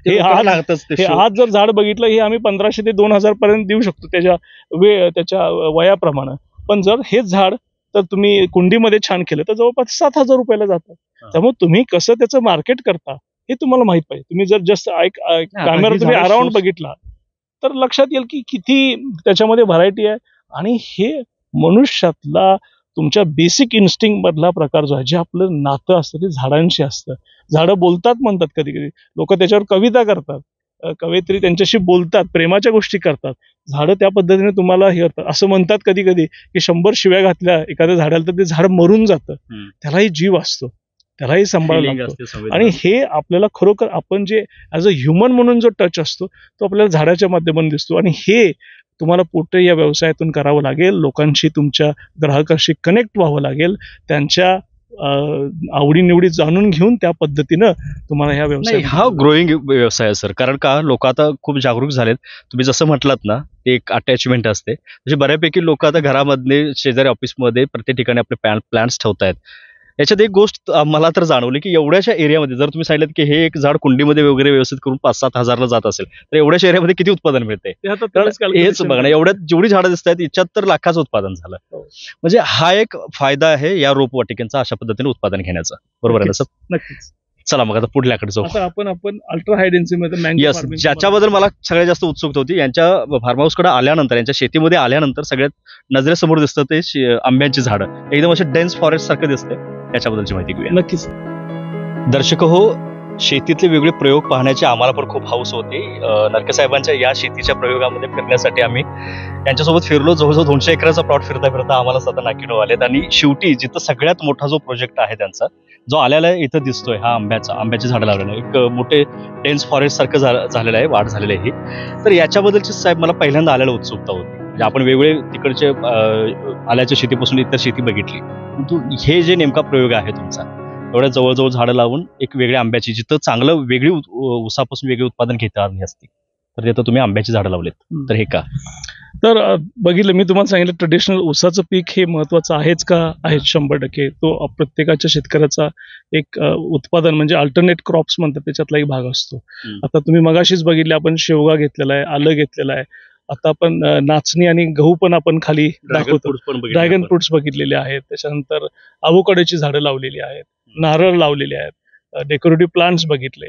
हे आज लागतच ते हे show. आज जर झाड बघितलं हे आम्ही 1500 ते 2000 पर्यंत देऊ शकतो त्याच्या वयाप्रमाणे. पण जर हेच झाड तर तुम्ही कुंडीमध्ये छान केलं तर जवळपास 7,000 रुपयाला जातं. हा. त्यामुळे तुम्ही कसं त्याचं मार्केट करता हे तुम्हाला माहित पाहिजे. तुम्ही जर जस्ट कॅमेरा तुम्ही झाडं अराउंड shows. बघितला तर लक्षात येईल की किती त्याच्यामध्ये व्हरायटी आहे. आणि हे मनुष्यातला तुमच्या बेसिक इन्स्टिंग मधला प्रकार जो आहे, जे आपलं नातं असतं ते झाडांशी असतं. झाडं बोलतात म्हणतात, कधी कधी लोक त्याच्यावर कविता करतात, कवयित्री त्यांच्याशी बोलतात, प्रेमाच्या गोष्टी करतात. झाडं त्या पद्धतीने तुम्हाला हे करतात. असं म्हणतात कधी कधी की 100 शिव्या घातल्या एखाद्या झाडाला तर ते झाड मरून जातं. त्यालाही जीव असतो, त्यालाही सांभाळायला Feeling लागतो. असते, संवेदना आणि असते. हे आपल्याला खरोखर आपण जे ॲज अ ह्युमन म्हणून जो टच असतो तो आपल्याला झाडाच्या माध्यमातून दिसतो. आणि हे तुम्हाला पोटे या व्यवसायातून करावं लागेल. लोकांशी, तुमच्या ग्राहकाशी कनेक्ट व्हावं लागेल. त्यांच्या आवडीनिवडी जाणून घेऊन त्या पद्धतीनं तुम्हाला ह्या नाही, व्यवसायात हा ग्रोईंग व्यवसाय आहे सर. कारण का लोक आता खूप जागरूक झालेत. तुम्ही जसं म्हटलात ना, ते एक अटॅचमेंट असते. म्हणजे बऱ्यापैकी लोक आता घरामधले, शेजारी, ऑफिसमध्ये प्रत्येक ठिकाणी आपले प्लांट्स ठेवतायत. याच्यात एक गोष्ट मला तर जाणवली की एवढ्याशा एरियामध्ये जर तुम्ही सांगितलं की हे एक झाड कुंडीमध्ये वगैरे व्यवस्थित करून 5-7 हजारला जात असेल, तर एवढ्याशा एरियामध्ये किती उत्पादन मिळते? ते आता तर त्यालाच हेच calculation बघा ना, एवढ्यात जेवढी झाडं दिसत आहेत याच्यात तर लाखाचं उत्पादन झालं. हो. म्हणजे हा एक फायदा आहे या रोपवाटिकेचा अशा पद्धतीने उत्पादन घेण्याचा. बरोबर आहे ना सर? नक्कीच. चला मग आता पुढल्याकडे जाऊ. आता आपण अल्ट्रा हाय डेन्सिटीमध्ये मँगो येस, फार्मिंग ज्याच्याबद्दल मला सगळ्यात जास्त उत्सुकता होती, यांच्या फार्म हाऊसकडे आल्यानंतर, यांच्या शेतीमध्ये आल्यानंतर सगळ्यात नजरेसमोर दिसतं ते आंब्यांची झाडं. एकदम असे डेन्स फॉरेस्ट सारखं दिसतंय. त्याच्याबद्दलची माहिती घेऊया. नक्कीच. दर्शक हो, शेतीतले वेगळे प्रयोग पाहण्याची आम्हाला पण खूप हौस होती. नरके साहेबांच्या या शेतीच्या प्रयोगामध्ये फिरण्यासाठी आम्ही यांच्यासोबत फिरलो. जवळजवळ 200 एकराचा प्लॉट फिरता फिरता आम्हाला स्वतः नाकीनऊ आलेत. आणि शेवटी जिथं सगळ्यात मोठा जो प्रोजेक्ट आहे त्यांचा, जो आलेला आहे इथं दिसतोय, हा आंब्याची झाडं लावलेलं आहे. एक मोठे डेन्स फॉरेस्ट सारखं झालेलं आहे, वाढ झालेली आहे ही. तर याच्याबद्दलची साहेब मला पहिल्यांदा आलेला उत्सुकता होती. म्हणजे आपण वेगवेगळे तिकडचे आल्याच्या शेतीपासून इतर शेती बघितली, परंतु हे जे नेमका प्रयोग आहे तुमचा, एवढ्या जवळजवळ झाडं लावून एक वेगळ्या आंब्याची, जिथं चांगलं वेगळी ऊसापासून वेगळे उत्पादन घेता आली असती, तर तिथं तुम्ही आंब्याची झाडं लावलेत. तर हे का? तर बघितलं, मी तुम्हाला सांगितलं ट्रेडिशनल ऊसाचं पीक हे महत्वाचं आहेच का? आहे 100%. तो प्रत्येकाच्या शेतकऱ्याचा एक उत्पादन म्हणजे अल्टरनेट क्रॉप्स म्हणतात त्याच्यातला एक भाग असतो. आता तुम्ही मगाशीच बघितले, आपण शेवगा घेतलेला आहे, आलं घेतलेलं आहे. आता आपण नाचणी आणि गहू पण आपण खाली दाखवतो. ड्रॅगन फ्रुट्स बघितलेले आहेत. त्याच्यानंतर अवोकाडोची झाडं लावलेली आहेत, नारळ लावलेले आहेत, डेकोरेटिव्ह प्लांट्स बघितले.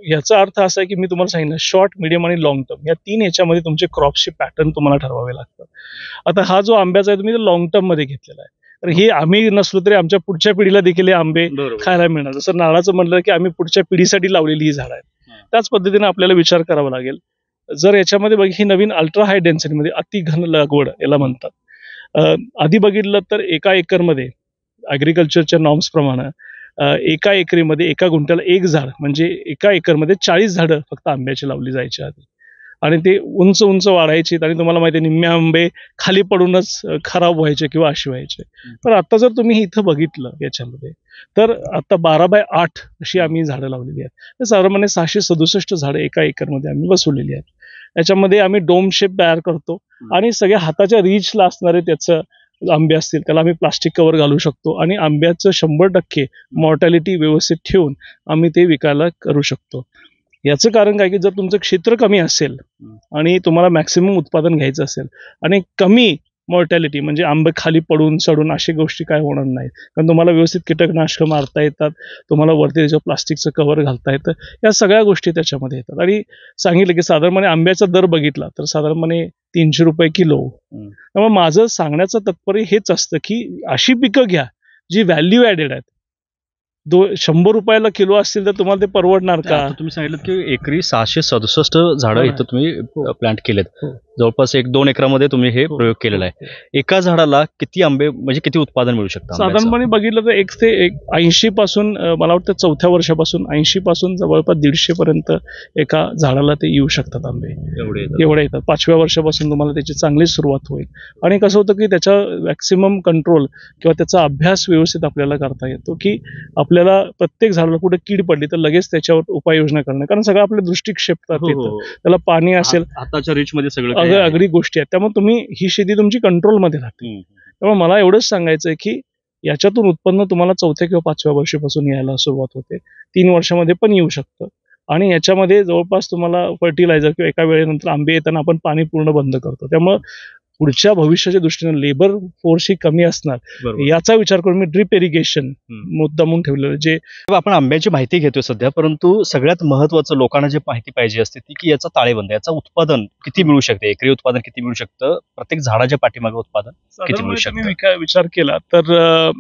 याचा अर्थ असा आहे की मी तुम्हाला सांगितलं, शॉर्ट, मिडियम आणि लॉंग टर्म या 3 ह्याच्यामध्ये तुमचे क्रॉप्सचे पॅटर्न तुम्हाला ठरवावे लागतात. आता हा जो आंब्याचा आहे तुम्ही लॉंग टर्म मध्ये घेतलेला आहे, तर हे आम्ही नसलो तरी आमच्या पुढच्या पिढीला देखील हे आंबे खायला मिळणार. जसं नारळाचं म्हटलं की आम्ही पुढच्या पिढीसाठी लावलेली ही झाडं आहेत, त्याच पद्धतीने आपल्याला विचार करावा लागेल. जर याच्यामध्ये ही नवीन अल्ट्रा हाय डेन्सिटीमध्ये अति घन लागवड याला म्हणतात. आधी बघितलं तर एका एकरमध्ये ॲग्रिकल्चरच्या नॉर्म्स प्रमाणे एका एकरीमध्ये एका गुंठ्याला 1 झाड, म्हणजे एका एकरमध्ये 40 झाडं फक्त आंब्याची लावली जायची आधी. आणि ते उंच उंच वाढायचे आणि तुम्हाला माहिती आहे निम्मे आंबे खाली पडूनच खराब व्हायचे किंवा अशी व्हायचे. पण आता जर तुम्ही इथं बघितलं याच्यामध्ये, तर आता 12x8 अशी आम्ही झाडं लावलेली आहेत. तर साधारणपणे 667 झाडं एका एकरमध्ये आम्ही बसवलेली आहेत. याच्यामध्ये आम्ही डोम शेप तयार करतो आणि सगळ्या हाताच्या रीचला असणारे त्याचं आंबे असतील त्याला आम्ही प्लास्टिक कव्हर घालू शकतो आणि आंब्याचं 100% मॉर्टॅलिटी व्यवस्थित ठेवून आम्ही ते विकायला करू शकतो. याचं कारण काय की जर तुमचं क्षेत्र कमी असेल आणि तुम्हाला मॅक्सिमम उत्पादन घ्यायचं असेल आणि कमी मॉर्टॅलिटी म्हणजे आंबे खाली पडून सडून अशी गोष्टी काय होणार नाही, कारण तुम्हाला व्यवस्थित कीटकनाशकं मारता येतात, तुम्हाला वरती त्याच्या प्लास्टिकचं कव्हर घालता येतं, या सगळ्या गोष्टी त्याच्यामध्ये येतात. आणि सांगितलं की साधारणपणे आंब्याचा दर बघितला तर साधारणपणे 300 रुपये किलो. त्यामुळे माझं सांगण्याचं तात्पर्य हेच असतं की अशी पिकं घ्या जी व्हॅल्यू ॲडेड आहेत. 100 रुपयाला किलो असतील तर तुम्हाला ते परवडणार का? तुम्ही सांगितलं की एकरी 667 झाडं इथं तुम्ही प्लांट केलेत. जवळपास 1-2 एकरामध्ये तुम्ही हे हो, प्रयोग केलेला आहे. हो. एका झाडाला किती आंबे म्हणजे किती उत्पादन मिळू शकतं आंब्याचं? साधारणपणे बघितलं तर 1 ते 80 पासून मला वाटतं 4थ्या वर्षापासून 80 पासून जवळपास 150 पर्यंत एका झाडाला ते येऊ शकतात आंबे. एवढे येतात. एवढे येतात. 5व्या वर्षापासून तुम्हाला त्याची चांगली सुरुवात होईल. आणि कसं होतं की त्याचा मॅक्सिमम कंट्रोल किंवा त्याचा अभ्यास व्यवस्थित आपल्याला करता येतो, की आपल्याला प्रत्येक झाडाला कुठे कीड पडली तर लगेच त्याच्यावर उपाययोजना करणं, कारण सगळं आपले दृष्टिक्षेपात हो, येतं. हो. त्याला पाणी असेल, हाताच्या रीच मध्ये सगळं काही आहे. अगदी गोष्टी आहेत. त्यामुळे तुम्ही ही शेती तुमची कंट्रोलमध्ये राहते. हम्म. त्यामुळे मला एवढंच सांगायचं आहे की याच्यातून उत्पन्न तुम्हाला 4थ्या किंवा 5व्या वर्षापासून यायला सुरुवात होते. 3 वर्षामध्ये पण येऊ शकतं. आणि याच्यामध्ये जवळपास तुम्हाला फर्टिलायझर किंवा एका वेळेनंतर आंबे येताना आपण पाणी पूर्ण बंद करतो. त्यामुळं पुढच्या भविष्याच्या दृष्टीने लेबर फोर्स ही कमी असणार बरोबर. याचा विचार करून मी ड्रिप इरिगेशन मुद्दामून ठेवलेलं, जे आपण आंब्याची माहिती घेतोय सध्या, परंतु सगळ्यात महत्वाचं लोकांना जे माहिती पाहिजे असते ती की याचा ताळेबंद, याचा उत्पादन किती मिळू शकते, एकरी उत्पादन किती मिळू शकतं, प्रत्येक झाडाच्या पाठीमागे उत्पादन किती मिळू साधारणपणे तुम्ही शकतं? विचार केला तर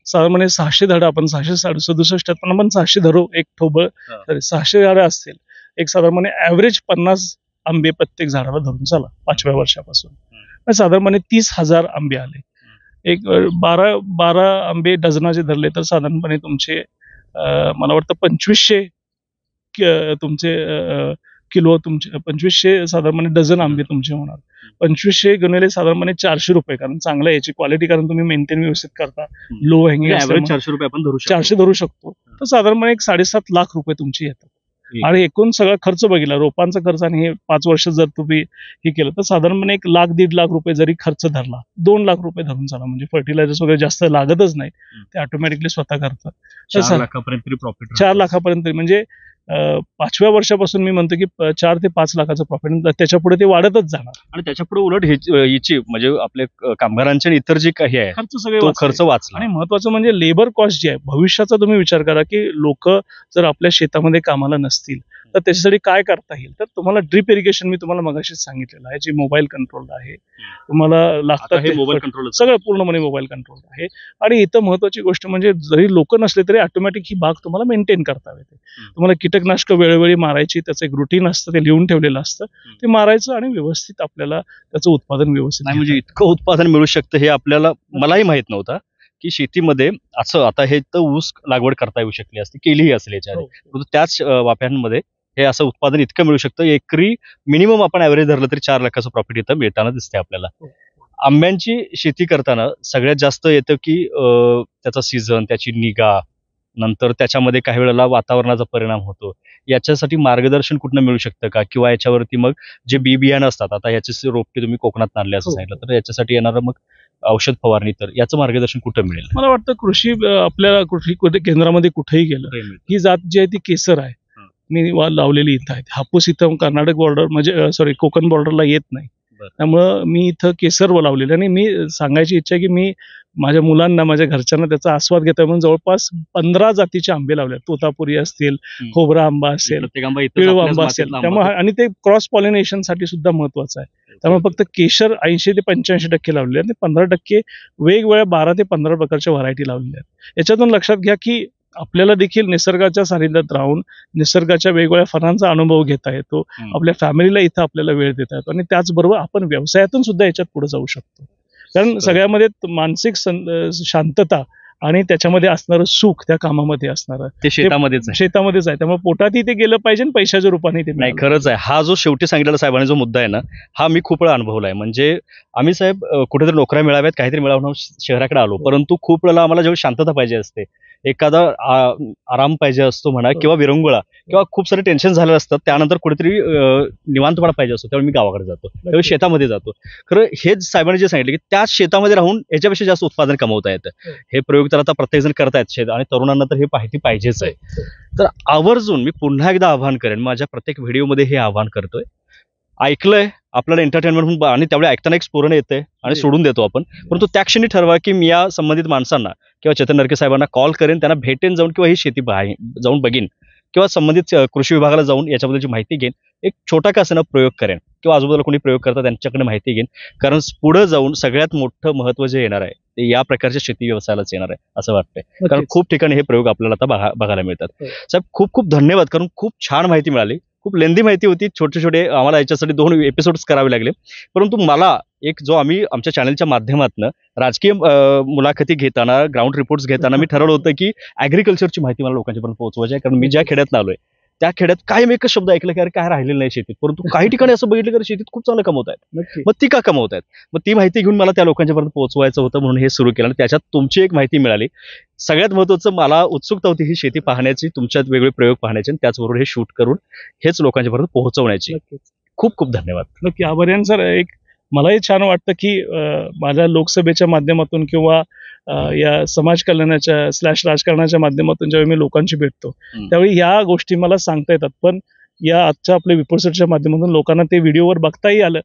साधारणपणे 600 झाडं आपण 667 पण आपण 600 धरू, एक ठोबळ हा. तर 600 झाडं असतील, एक साधारणपणे ॲव्हरेज 50 आंबे प्रत्येक झाडाला धरून चला 5व्या वर्षापासून. साधारणपणे 30,000 आंबे आले. एक 12 आंबे डझनाचे धरले तर साधारणपणे तुमचे मला वाटतं 2500 तुमचे किलो, तुमचे 2500 साधारणपणे डझन आंबे तुमचे होणार. 2500 गुणिले साधारणपणे 400 रुपये, कारण चांगलं याची क्वालिटी, कारण तुम्ही मेंटेन व्यवस्थित करता, लो हँगिंग ॲव्हरेज 400 रुपये आपण धरू शकतो. 400 धरू शकतो. तर साधारणपणे एक 7.5 लाख रुपये तुमचे येतात. आणि एकूण सगळा खर्च बघितला, रोपांचा खर्च आणि हे 5 वर्ष जर तुम्ही हे केलं तर साधारणपणे 1 लाख 1.5 लाख रुपये जरी खर्च धरला, 2 लाख रुपये धरून चला, म्हणजे फर्टिलायझर्स वगैरे जास्त लागतच नाही, ते ऑटोमॅटिकली स्वतः करतात. 4 लाखापर्यंत प्रॉफिट. 4 लाखापर्यंत म्हणजे 5व्या वर्षापासून मी म्हणतो की 4 ते 5 लाखाचं प्रॉफिट, त्याच्या पुढे ते वाढतच जाणार. आणि त्याच्या पुढे उलट हिची म्हणजे आपले कामगारांचे आणि इतर जे काही आहे खर्च सगळे तो वाचले. खर्च वाचला. आणि महत्वाचं म्हणजे लेबर कॉस्ट जी आहे, भविष्याचा तुम्ही विचार करा की लोक जर आपल्या शेतामध्ये कामाला नसतील तर त्याच्यासाठी काय करता येईल. तर तुम्हाला ड्रिप इरिगेशन मी तुम्हाला मगाशीच सांगितलेलं आहे, जे मोबाईल कंट्रोल आहे. तुम्हाला लागतं हे मोबाईल कंट्रोल सगळं पूर्णपणे मोबाईल कंट्रोल आहे. आणि इथं महत्वाची गोष्ट म्हणजे जरी लोक नसले तरी ऑटोमॅटिक ही बाग तुम्हाला मेंटेन करता येते. तुम्हाला कीटकनाशक वेळोवेळी मारायची, त्याचं एक रुटीन असतं, ते लिहून ठेवलेलं असतं, ते मारायचं आणि व्यवस्थित आपल्याला त्याचं उत्पादन व्यवस्थित. नाही म्हणजे इतकं उत्पादन मिळू शकतं हे आपल्याला, मलाही माहित नव्हतं की शेतीमध्ये असं. आता हे तर ऊस लागवड करता येऊ शकली असती, केलीही असेल याच्या आधी, परंतु त्याच वाफ्यांमध्ये हे असं उत्पादन इतकं मिळू शकतं. एकरी मिनिमम आपण ॲव्हरेज धरलं तरी 4 लाखाचं प्रॉफिट इथं मिळताना दिसते आपल्याला. आंब्यांची शेती करताना सगळ्यात जास्त येतं की त्याचा सीझन, त्याची निगा, नंतर त्याच्यामध्ये काही वेळेला वातावरणाचा परिणाम होतो. याच्यासाठी मार्गदर्शन कुठनं मिळू शकतं का, किंवा याच्यावरती मग जे बी बियाणं असतात, आता याचे रोपटे तुम्ही कोकणात आणले असं सांगितलं, तर याच्यासाठी येणारं मग औषध फवारणी, तर याचं मार्गदर्शन कुठं मिळेल? मला वाटतं कृषी आपल्याला कुठे केंद्रामध्ये कुठेही गेलं, ही जात जी आहे ती केसर आहे, मी लावलेली इथं आहे. हापूस इथं कर्नाटक बॉर्डर म्हणजे सॉरी कोकण बॉर्डरला येत नाही, त्यामुळं मी इथं केसर लावलेलं. आणि मी सांगायची इच्छा आहे की मी माझ्या मुलांना, माझ्या घरच्यांना त्याचा आस्वाद घेतोय म्हणून जवळपास 15 जातीचे आंबे लावले. तोतापुरी असतील, खोबरा आंबा असेल, पिळव आंबा असेल. त्यामुळे आणि ते क्रॉस पॉलिनेशन साठी सुद्धा महत्वाचं आहे. त्यामुळे फक्त केशर 80 ते 85% लावलेले आहेत, 15% वेगवेगळ्या 12 ते 15 प्रकारच्या व्हरायटी लावलेल्या आहेत. याच्यातून लक्षात घ्या की आपल्याला देखील निसर्गाच्या सानिध्यात राहून निसर्गाच्या वेगवेगळ्या फळांचा अनुभव घेता येतो, आपल्या फॅमिलीला इथं आपल्याला वेळ देता येतो, आणि त्याचबरोबर आपण व्यवसायातून सुद्धा याच्यात पुढे जाऊ शकतो. कारण सगळ्यामध्ये मानसिक शांतता आणि त्याच्यामध्ये असणारं सुख त्या कामामध्ये असणारं ते शेतामध्येच आहे. त्यामुळे पोटातही ते गेलं पाहिजे आणि पैशाच्या रूपाने ते नाही. खरंच आहे. हा जो शेवटी सांगितलेला साहेबांनी जो मुद्दा आहे ना, हा मी खूप वेळा अनुभवला आहे. म्हणजे आम्ही साहेब कुठेतरी नोकऱ्या मिळाव्यात, काहीतरी मिळावं म्हणून शहराकडे आलो, परंतु खूप वेळेला आम्हाला जेव्हा शांतता पाहिजे असते, एखादा आराम पाहिजे असतो म्हणा, किंवा विरंगुळा, किंवा खूप सारे टेन्शन झालेलं असतात, त्यानंतर कुठेतरी निवांतपणा पाहिजे असतो, त्यावेळी मी गावाकडे जातो, त्यावेळी शेतामध्ये जातो. खरं हेच साहेबांनी जे सांगितलं की त्याच शेतामध्ये राहून याच्यापेक्षा जास्त उत्पादन कमवता येतं. हे प्रयोग तर आता प्रत्येक जण करतायत शेत, आणि तरुणांना तर हे माहिती पाहिजेच आहे. तर आवर्जून मी पुन्हा एकदा आवाहन करेन, माझ्या प्रत्येक व्हिडिओमध्ये हे आवाहन करतोय. ऐकलंय आपल्याला एंटरटेनमेंट म्हणून, आणि त्यावेळी ऐकताना एक स्फोरण येते आणि सोडून देतो आपण, परंतु त्या क्षणी ठरवा की मी या संबंधित माणसांना किंवा चेतन नरके साहेबांना कॉल करेन, त्यांना भेटेन जाऊन, किंवा ही शेती जाऊन बघीन, किंवा संबंधित कृषी विभागाला जाऊन याच्याबद्दलची माहिती घेईन. एक छोटा का असेना प्रयोग करेन, किंवा आजूबाजूला कोणी प्रयोग करतात त्यांच्याकडे माहिती घेईन. कारण पुढे जाऊन सगळ्यात मोठं महत्व जे येणार आहे ते या प्रकारच्या शेती व्यवसायालाच येणार आहे असं वाटतंय. कारण खूप ठिकाणी हे प्रयोग आपल्याला आता बघायला मिळतात. साहेब खूप खूप धन्यवाद, कारण खूप छान माहिती मिळाली, खूप लेंदी माहिती होती, छोटे छोटे आम्हाला याच्यासाठी 2 एपिसोड्स करावे लागले. परंतु मला एक जो आम्ही आमच्या चॅनलच्या माध्यमातून राजकीय मुलाखती घेताना, ग्राउंड रिपोर्ट्स घेताना मी ठरवलं होतं की ॲग्रिकल्चरची माहिती मला लोकांच्यापर्यंत पोहोचवायची आहे. कारण मी ज्या खेड्यात आलोय त्या खेड्यात कायम एकच शब्द ऐकला की अरे काय राहिलेलं नाही शेतीत, परंतु काही ठिकाणी असं बघितलं की शेतीत खूप चांगलं कमवत आहेत. नक्की. मग ती का कमवत आहेत? मग ती माहिती घेऊन मला त्या लोकांच्यापर्यंत पोहोचवायचं होतं, म्हणून हे सुरू केलं आणि त्याच्यात तुमची एक माहिती मिळाली. सगळ्यात महत्त्वाचं मला उत्सुकता होती ही शेती पाहण्याची, तुमच्यात वेगवेगळे प्रयोग पाहण्याचे आणि त्याचबरोबर हे शूट करून हेच लोकांच्यापर्यंत पोहोचवण्याची. नक्कीच. खूप खूप धन्यवाद. नक्की आभारी आहे सर. एक मलाही छान वाटतं की माझ्या लोकसभेच्या माध्यमातून किंवा या समाज कल्याणाच्या राजकारणाच्या माध्यमातून ज्यावेळी मी लोकांशी भेटतो त्यावेळी या गोष्टी मला सांगता येतात. पण या आजच्या आपल्या विपुलसरच्या माध्यमातून लोकांना ते व्हिडिओवर बघताही आलं.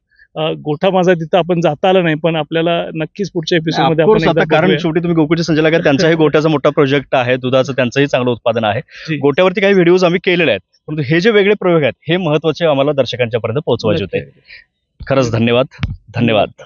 गोठा माझा तिथं आपण जाता आलं नाही, पण आपल्याला नक्कीच पुढच्या एपिसोड मध्ये Of course, आपण आता कारण शेवटी तुम्ही गोकुळचे संचालक आहेत, त्यांचाही गोट्याचा मोठा प्रोजेक्ट आहे, दुधाचं त्यांचंही चांगलं उत्पादन आहे. जी. गोट्यावरती काही व्हिडिओज आम्ही केलेले आहेत, परंतु हे जे वेगळे प्रयोग आहेत हे महत्वाचे आम्हाला दर्शकांच्या पर्यंत पोहोचवायचे होते. खरंच धन्यवाद.